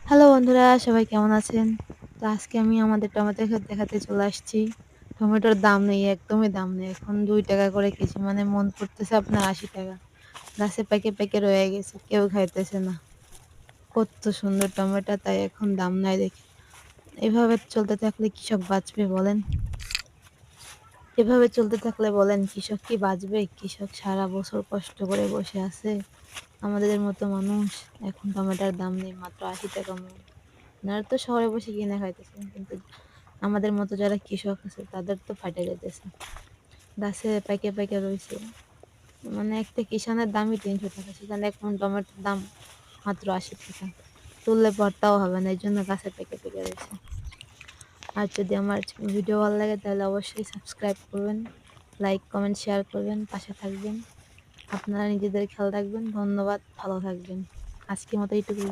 Hello বন্ধুরা, সবাই কেমন আছেন? তো আজকে আমি আমাদের টমেটো ক্ষেত দেখাতে চলে আসছি। টমেটোর দাম নেই, একদমই দাম নেই। এখন ৳2 করে কেজি, মানে মন পড়তেছে আপনার ৳80। গাছে পেকে পেকে রয়ে গেছে, কেউ খাইতেছে না। কত সুন্দর টমেটো, তাই এখন দাম নাই দেখে। এভাবে চলতে থাকলে কৃষক বাঁচবে বলেন? এভাবে চলতে থাকলে বলেন কৃষক কি বাঁচবে? কৃষক সারা বছর কষ্ট করে বসে আছে। আমাদের মতো মানুষ, এখন টমেটোর দাম নেই, মাত্র ৳80 মন। আপনারা তো শহরে বসে কিনে খাইতেছেন, কিন্তু আমাদের মতো যারা কৃষক আছে তাদের তো ফাটে যাইতেছে। গাছে পাইকে পাইকে রইছে। মানে একটা কিষানের দামই ৳300, সেখানে ১ মন টমেটোর দাম মাত্র ৳80। তুললে ভর্তাও হবে না, এইজন্য গাছে পেকে পেকে রইছে। আর যদি আমার ভিডিও ভালো লাগে তাহলে অবশ্যই সাবস্ক্রাইব করবেন, লাইক, কমেন্ট, শেয়ার করবেন, পাশে থাকবেন। আপনারা নিজেদের খেয়াল রাখবেন। ধন্যবাদ, ভালো থাকবেন। আজকের মতো এইটুকুই।